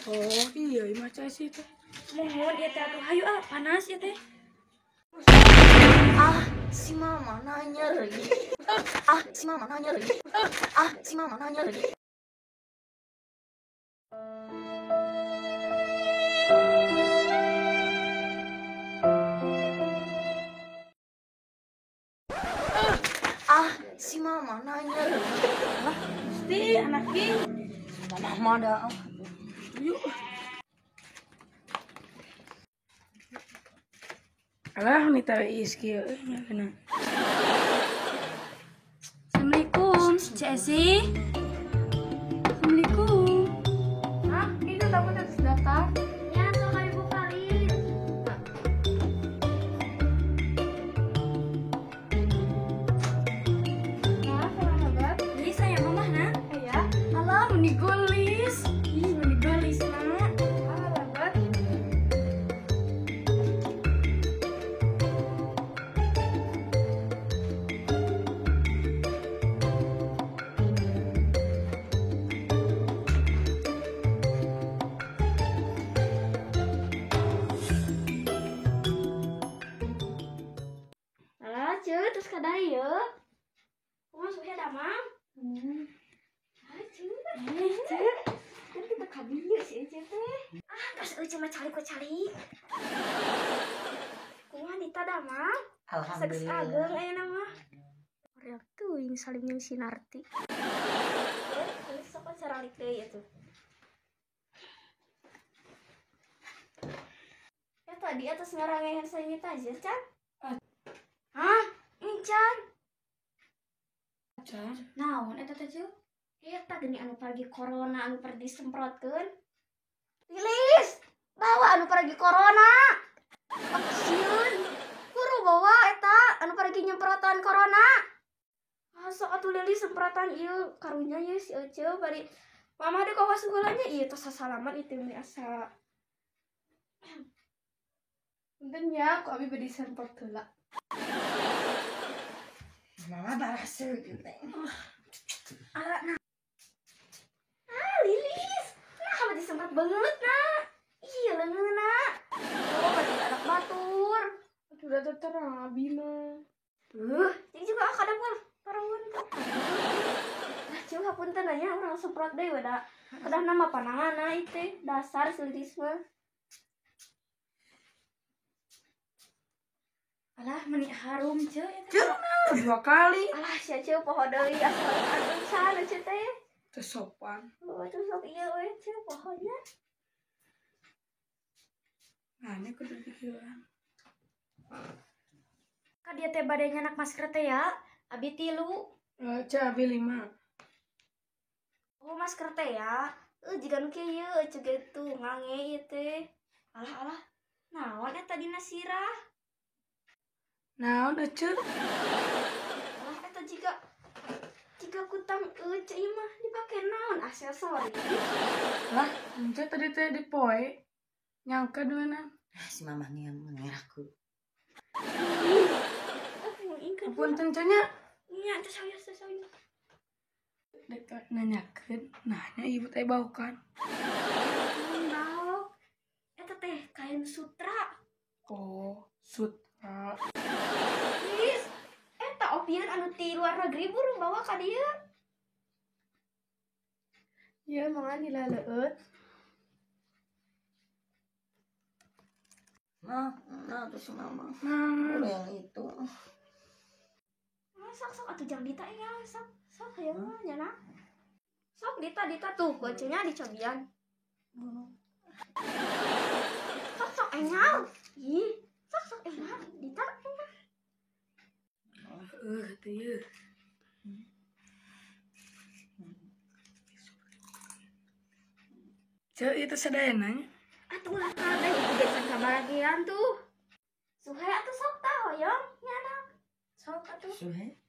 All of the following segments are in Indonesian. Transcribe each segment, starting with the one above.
Oh iya, maca sih teh. Mohon ya teh atuh hayu panas ya teh. Si mama nanya lagi. Si mama nanya lagi. Si mama nanya lagi. Si mama nanya lagi. Pasti anaknya. Mama dah. Yuk. Alah, nih tahu iski ya kena. Assalamualaikum, Cik Esi. Assalamualaikum. Itu tamu terus datang. Ya, tuh kali Bu Kalis. Nah, sahabat. Ini saya mama nak. Ya. Alah, menigolis. Ih, menigolis nak. Sahabat. Alah, Cuk, terus kadai ya. Kumaha suhe damang? Cuk. Kan kita kabinya sih Cuk teh. Terus eueuh mah cari. Kumaha Dita damang? Seks ageng Alhamdulillah. aya nama. Orang tuh yang saling yang sinarti. Sok caralik deui atuh. Ya tadi atas ngarangeun saya aja, Can. Hah? Incan. Acar. Naon eta teh, Cuk? Eta geni anu pergi corona anu pergi disemprotkeun. Lilis, bawa anu pergi corona. Sieun. Guru bawa eta anu pergi nyemprotan corona. Sok atuh Lilis semprotan ieu karunya ye si Ece bari mama deuk kawas heulanya ieu tos sasalaman itu meni asa. Punten ya, ku abi bade semprot heula. Mama barasa gitu. Lilis, nah disemprot banget nak. Iya leungeuna. Oh, bari anak batur. Sudah terang abi mah. Jadi juga kadang parawan tuh. Nah, coba punten nya urang semprot deui wada. Kedah nama pananganna itu dasar Lilis mah. Alah meni harum ce eta. Dua kali. Alah sia ce poho deui asal anu sana ce teh. Tersopan. Oh, itu sok ieu we ce pohonya. Nah, ini kudu pikiran. Ka dia teh bade nyanak masker teh ya. Abi 3. Ca abi 5. Oh, masker teh ya. Jika nu kieu ceu gitu ngange ieu teh. Alah. Naon eta dina sirah? Nah, udah cek. Alah eta jika kutang ceu ieu mah dipake naon aksesori. Lah, ente tadi teh di poe. Nyangka duenan. Si mama nih yang mengerahku. Ingkeun. Punten cenanya. Nya teh saya. Dek nanyakeun, nanya ibu teh baukan. Naon? Eta teh kain sutra. Oh, sutra. Please. Eta opian anu ti luar negeri burung bawa ka dieu. Ya, mangga dilaleueut. Nah, tuh si mama. Nah, Udah yang itu. Sok atuh jang Dita ya, sok hayu mah nyana. Sok Dita tuh gocennya dicobian. Sok engal. Ih, sok engal Dita engal. teh ye. Cek itu sadayana. Atuh lah kada itu desan kabaragian tuh. Suhe atuh sok tah hoyong nyana. Sok atuh. Suhe.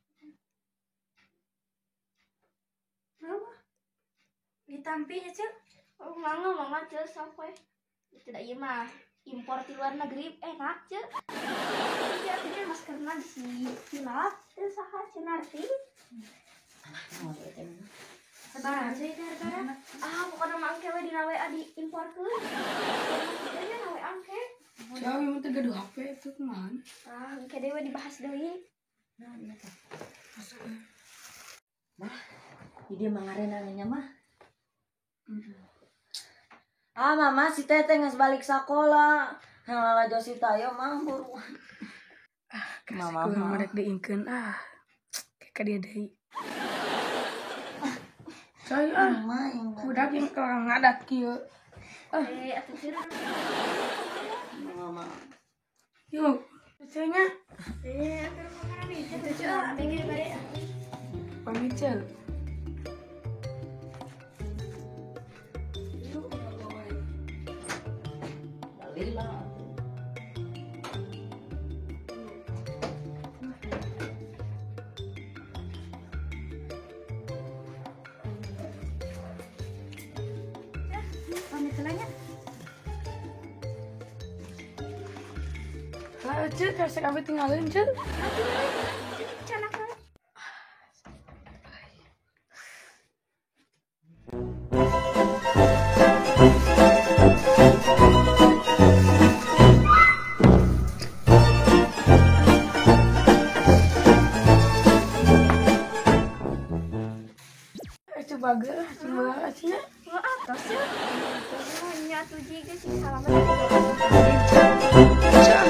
Naon? Ditampi ya, Cek. Oh, mangga Cek sok we. Tidak ieu mah impor di luar negeri enak, Cek. Jadi artinya maskerna di hilap teu saha cenah arti. Nah, itu Sebarang sih gara-gara pokoknya mangke we dina WA diimporkeun. Dia na WA angke. Jauh yang teh gaduh HP itu kemana? Angke dewe dibahas deui. Nah, iya teh. Mah, dia mangarena nanya mah. Mama si Teteh geus balik sakola. Halala Josita yo mah buruan. Mama merek diingkeun kayak dia deui. Saya Mama yang budak yang kelang ngadat kieu. Atuh curang. Mama. Yuk, biasanya Atuh kamera nih. Atuh curang. Pinggir bare. pamit cel. Lila. Pamit heula nya. Lah cel kasih kami tinggalin cel. Canak heula. Coba ge, coba aja. Tos ya. Nya atuh jiga sih salaman. Cel.